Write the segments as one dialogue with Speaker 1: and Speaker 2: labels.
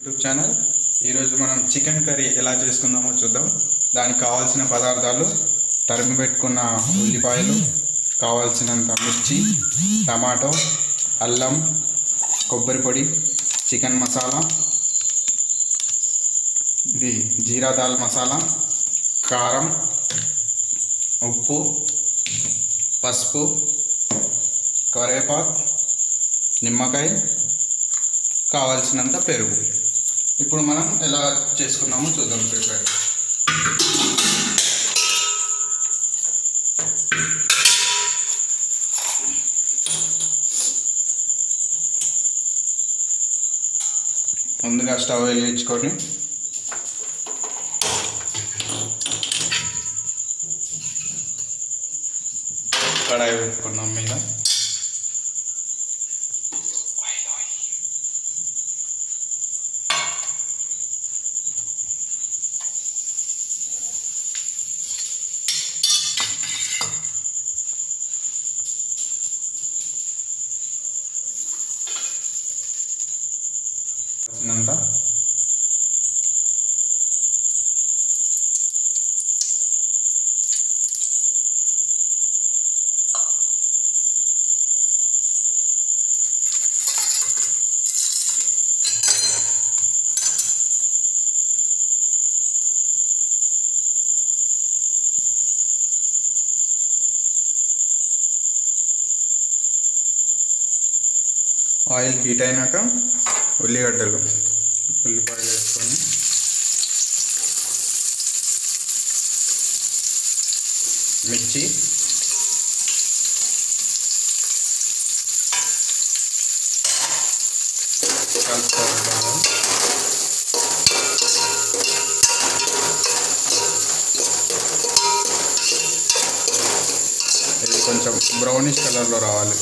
Speaker 1: YouTube channel. ఈరోజు మనం chicken curry ఎలా చేసుకుందామో చూద్దాం. దానికి కావాల్సిన పదార్థాలు: తరిమి పెట్టుకున్న ఉల్లిపాయలు, కావాల్సినంత మిర్చి, టమాటో, అల్లం, కొబ్బరి పొడి, చికెన్ మసాలా, ఇది జీరా దాల్ మసాలా, కారం, ఉప్పు, పసుపు, కరివేపాకు, నిమ్మకాయ, కావాల్సినంత పెరుగు. ఇప్పుడు మనం ఎలా చేసుకున్నామో చూద్దాం. ప్రిపేర్ ముందుగా స్టవ్ వెలిగించుకొని కడాయి పెట్టుకున్నాం. మీద వచ్చినంత ఆయిల్ హీట్ అయినాక ఉల్లిపాయలు వేసుకొని మిర్చి, కలుపుకోవాలి. ఇది కొంచెం బ్రౌనిష్ కలర్లో రావాలి.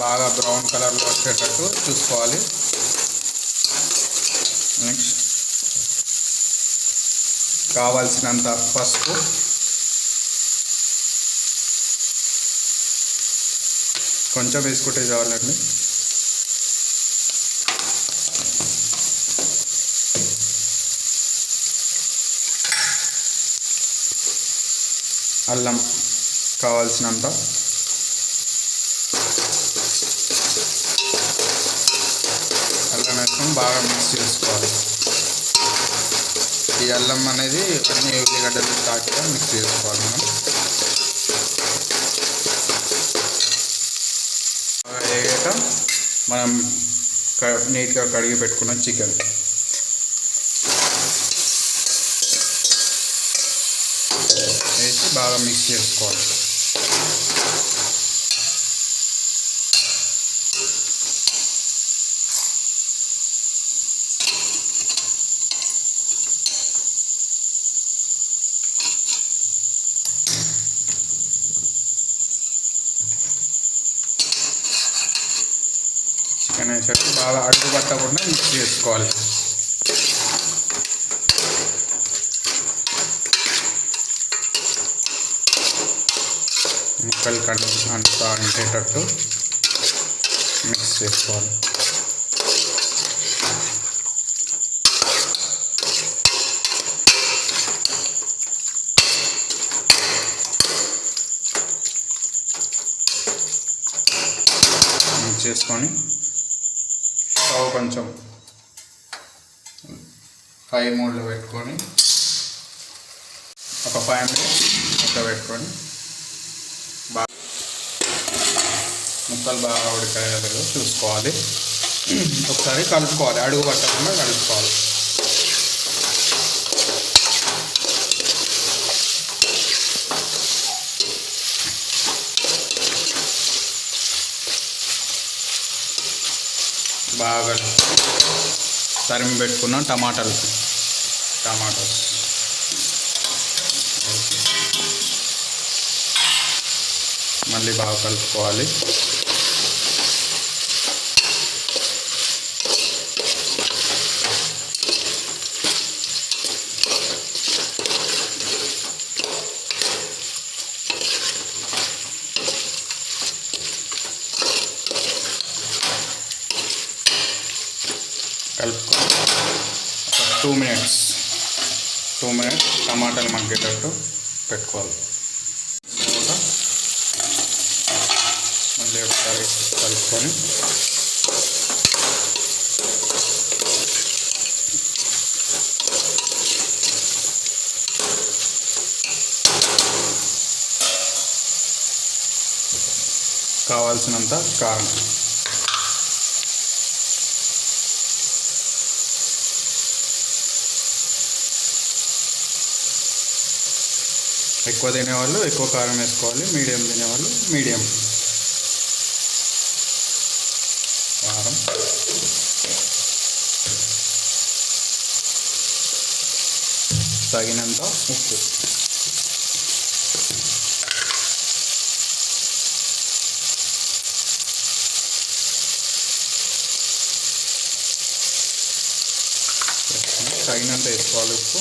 Speaker 1: బాగా బ్రౌన్ కలర్లో వచ్చేటట్టు చూసుకోవాలి. నెక్స్ట్ కావాల్సినంత పసుపు, కొంచెం వేసుకుంటే చాలండి. అల్లం కావాల్సినంత, అల్లం వేసుకొని బాగా మిక్స్ చేసుకోవాలి. ఈ అల్లం అనేది అన్ని ఉల్లిగడ్డలు తాకిగా మిక్స్ చేసుకోవాలి. మనం వేయక మనం నీట్గా కడిగి పెట్టుకున్న చికెన్ వేసి బాగా మిక్స్ చేసుకోవాలి. చికెన్ వేసేసి బాగా అడుగు పట్టకుండా మిక్స్ చేసుకోవాలి. ముక్కలు అంతా అంటేటట్టు మిక్స్ చేసుకోవాలి. మిక్స్ చేసుకొని స్టవ్ కొంచెం హై మోడ్లో పెట్టుకొని ఒక 5 minutes మూత పెట్టుకొని ముక్కలు బాగా ఉడికాయో చూసుకోవాలి. ఒకసారి కలుపుకోవాలి, అడుగు పట్టకుండా కలుపుకోవాలి. బాగా తరిమి పెట్టుకున్న టమాటోస్ మళ్ళీ బాగా కలుపుకోవాలి. కలుపుకొని ఒక 2 మినిట్స్ టమాటాలు మగ్గేటట్టు పెట్టుకోవాలి. తర్వాత మళ్ళీ ఒకసారి కలుపుకొని కావాల్సినంత కారం, ఎక్కువ తినేవాళ్ళు ఎక్కువ కారం వేసుకోవాలి, మీడియం తినేవాళ్ళు మీడియం కారం, తగినంత ఉప్పు. తగినంత వేసుకోవాలి ఉప్పు.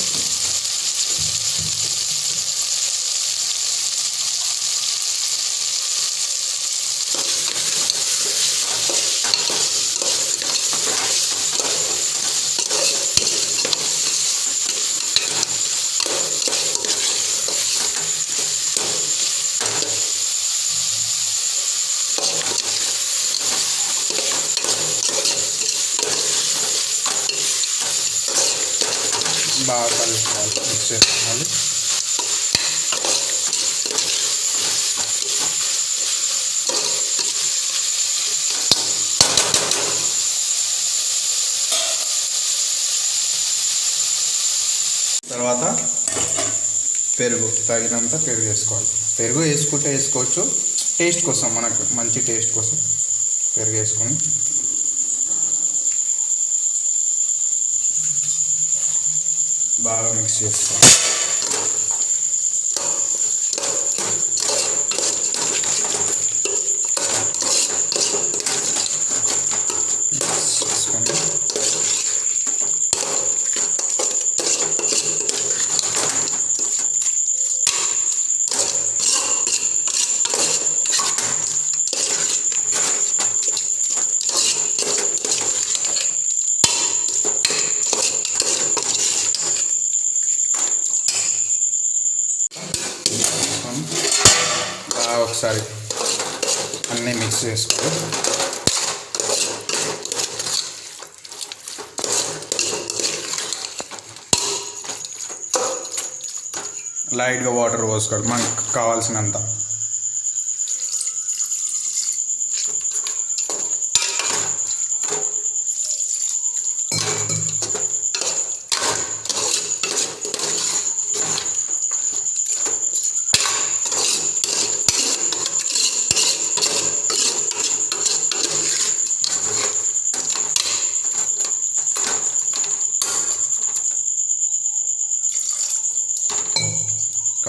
Speaker 1: బాగా కలుపుకోవాలి, మిక్స్ చేసుకోవాలి. తర్వాత పెరుగు, తగినంత పెరుగు వేసుకోవాలి. పెరుగు వేసుకుంటే వేసుకోవచ్చు, టేస్ట్ కోసం, మనకు మంచి టేస్ట్ కోసం పెరుగు వేసుకొని బాగా మిక్స్ చేసుకోవాలి. ఒకసారి అన్నీ మిక్స్ చేసుకోవాలి. లైట్గా వాటర్ పోసుకోవాలి మనకు కావాల్సినంత.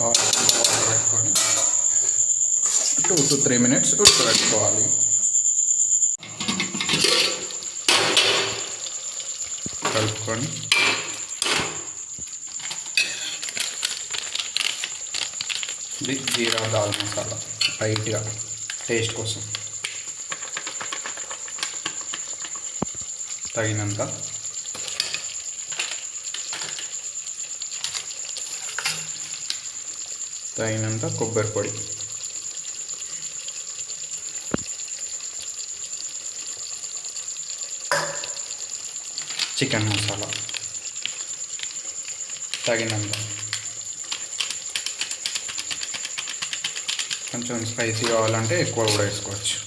Speaker 1: వాటర్ పెట్టుకొని 2 to 3 minutes ఉడకబెట్టుకోవాలి. కలుపుకొని ఇది జీరా దాల్ మసాలా లైట్గా టేస్ట్ కోసం తగినంత, తగినంత కొబ్బరి పొడి, చికెన్ మసాలా తగినంత, కొంచెం స్పైసీ కావాలంటే ఎక్కువ కూడా వేసుకోవచ్చు.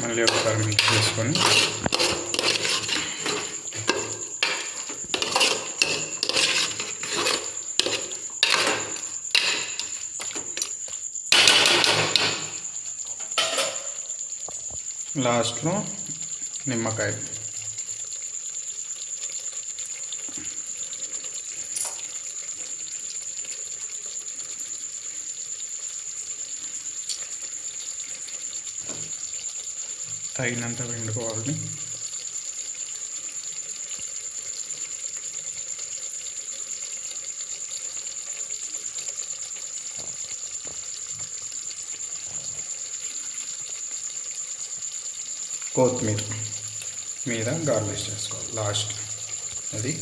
Speaker 1: మళ్ళీ ఒకసారి మిక్స్ చేసుకొని లాస్ట్లో నిమ్మకాయ. తగినంత వండుకోవాలి. కొత్తిమీర మీద గార్నిష్ చేసుకోవాలి లాస్ట్. అది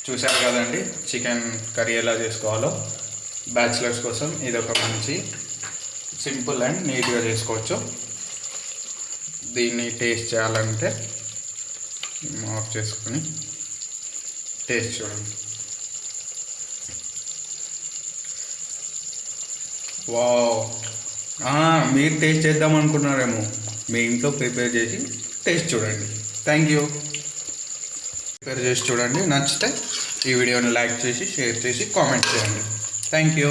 Speaker 1: చూశారు కదండి చికెన్ కర్రీ ఎలా చేసుకోవాలో. బ్యాచిలర్స్ కోసం ఇది ఒక మంచి సింపుల్ అండ్ నీట్గా చేసుకోవచ్చు. దీన్ని టేస్ట్ చేయాలంటే ఆఫ్ చేసుకొని టేస్ట్ చూడండి. వావ్, మీరు టేస్ట్ చేద్దాం అనుకున్నారేమో, మీ ఇంట్లో ప్రిపేర్ చేసి టేస్ట్ చూడండి. Thank you. ప్రిపేర్ చేసి చూడండి. నచ్చితే ఈ వీడియోని లైక్ చేసి షేర్ చేసి కామెంట్ చేయండి. Thank you.